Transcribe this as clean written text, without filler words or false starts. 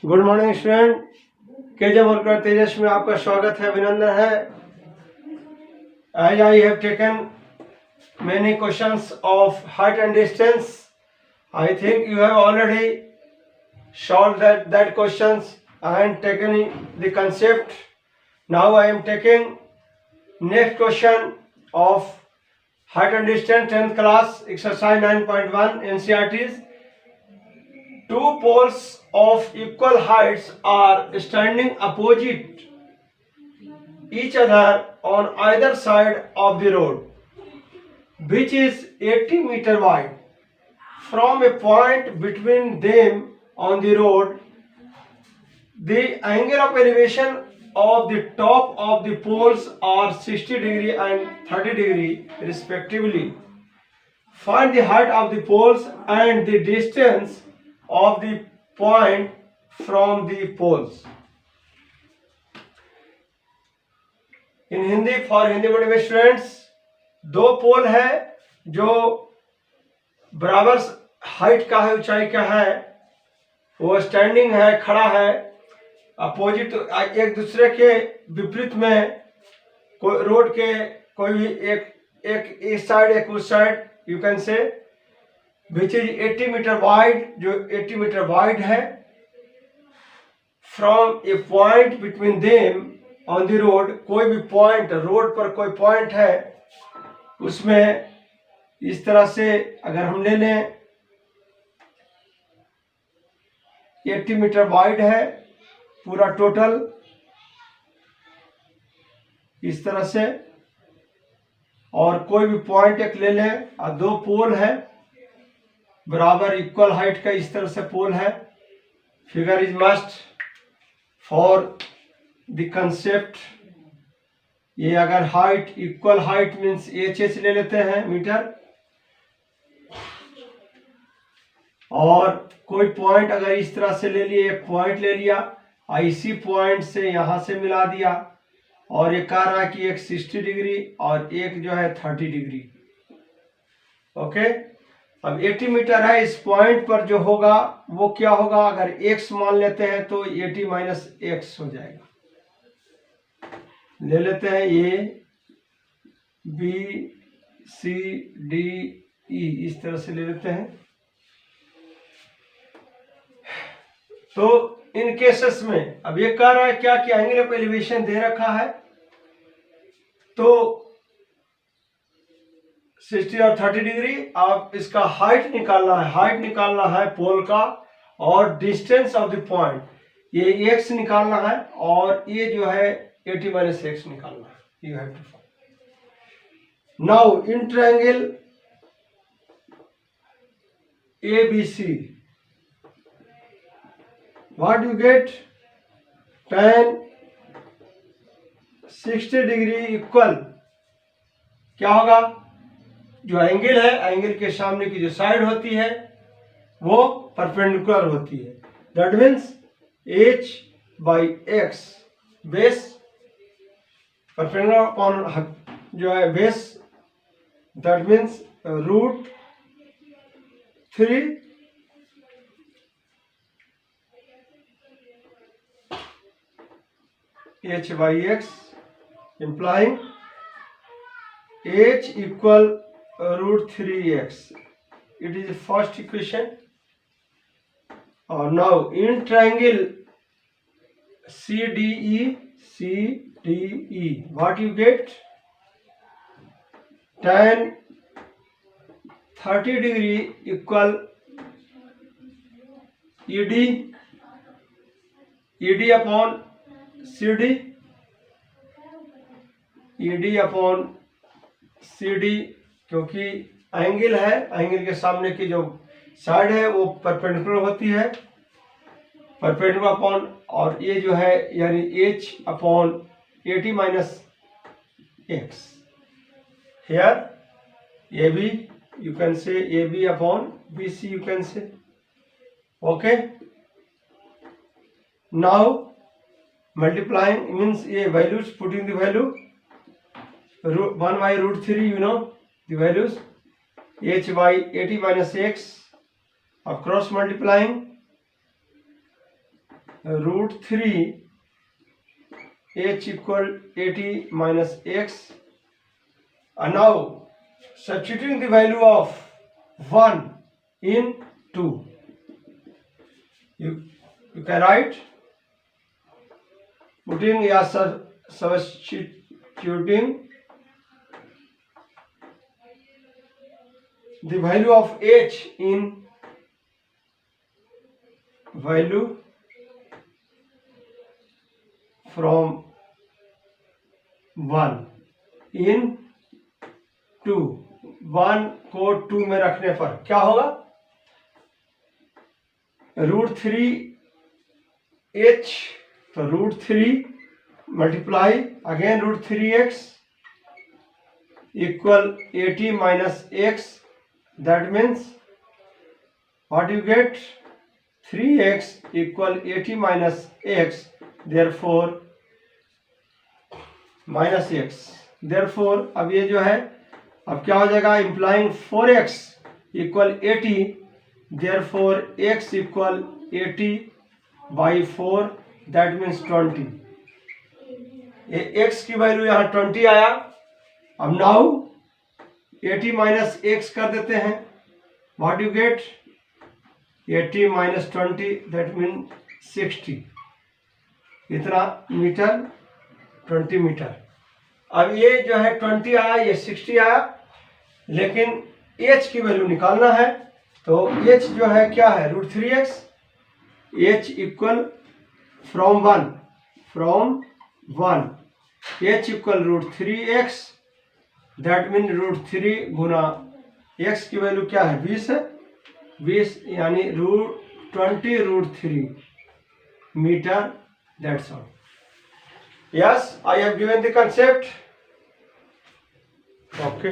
Good morning student, KJ मोलकर तेजस में आपका स्वागत है, अभिनंदन है। As I have taken many questions of height and distance, I think you have already solved that questions and taken the concept. Now I am taking next question of height and distance 10th class exercise 9.1 NCERTs. Two poles of equal heights are standing opposite each other on either side of the road, which is 80 meter wide. From a point between them on the road, the angle of elevation of the top of the poles are 60 degree and 30 degree respectively. Find the height of the poles and the distance of the point from the poles. In Hindi, for Hindi medium students, दो पोल है जो बराबर height का है, ऊंचाई का है, वो स्टैंडिंग है, खड़ा है, अपोजिट एक दूसरे के विपरीत में रोड के कोई भी एक इस साइड एक उस side, you can say which is 80 metre wide, जो 80 मीटर वाइड है। From A point between them on the road, कोई भी पॉइंट, रोड पर कोई पॉइंट है, उसमें इस तरह से अगर हम ले लें 80 मीटर वाइड है पूरा टोटल, इस तरह से, और कोई भी पॉइंट एक ले लें और दो पोल है बराबर इक्वल हाइट का, इस तरह से पोल है। Figure is must for the concept. ये अगर height equal height means H ले लेते हैं मीटर, और कोई पॉइंट अगर इस तरह से ले लिए, एक पॉइंट ले लिया, इसी पॉइंट से यहां से मिला दिया, और ये कह रहा है कि एक 60 डिग्री और एक जो है 30 डिग्री। ओके, अब 80 मीटर है, इस पॉइंट पर जो होगा वो क्या होगा, अगर x मान लेते हैं तो 80 माइनस x हो जाएगा। ले लेते हैं A B C D E, इस तरह से ले लेते हैं। तो इन केसेस में अब ये कह रहा है क्या कि एंगल ऑफ एलिवेशन दे रखा है, तो 60 और 30 डिग्री। आप इसका हाइट निकालना है पोल का, और डिस्टेंस ऑफ द पॉइंट ये x निकालना है, और ये जो है 80 माइनस x निकालना है। You have to find. Now in triangle ABC, what you get, tan 60 degree equal क्या होगा, जो एंगल है, एंगल के सामने की जो साइड होती है वो परपेंडिकुलर होती है। That means h by x, base perpendicular upon जो है base, that means root 3 h by x, implying h equal root 3x. It is the first equation. Or now in triangle CDE, what you get, tan 30 degree equal ED upon CD, ED upon CD, क्योंकि angle है, angle के सामने की जो side है वो perpendicular होती है, परपेंडिकुलर अपॉन, और ये जो है यानी h upon 80 minus x। Here AB, you can say AB upon BC, you can say. Okay, now multiplying means a values, putting the value 1 by root 3, you know the values, h by 80 minus x, of cross multiplying √3 h equal 80 minus x. And now substituting the value of 1 in 2, you can write, putting या substituting the value of h in value from 1 in 2, 1 को 2 में रखने पर क्या होगा, √3h, तो √3 multiply again √3x equal 80 minus x. That means what you get, 3x equal 80 minus x, therefore minus x. Therefore अब ये जो है अब क्या हो जाएगा, implying 4x equal 80, therefore x equal 80 by 4, that means 20. ये x की वैल्यू यहाँ 20 आया. अब नाउ 80 माइनस x कर देते हैं, what you get, 80 minus 20, that mean 60. इतना मीटर, 20 मीटर. अब ये जो है 20 आया, ये 60 आया, लेकिन h की वैल्यू निकालना है. तो h जो है क्या है, √3x. h equal from 1 h equal √3x. That mean √3 गुना x की वैल्यू क्या है, 20 है, 20 यानी √20 metre. That's all. Yes, I have given the concept. Okay.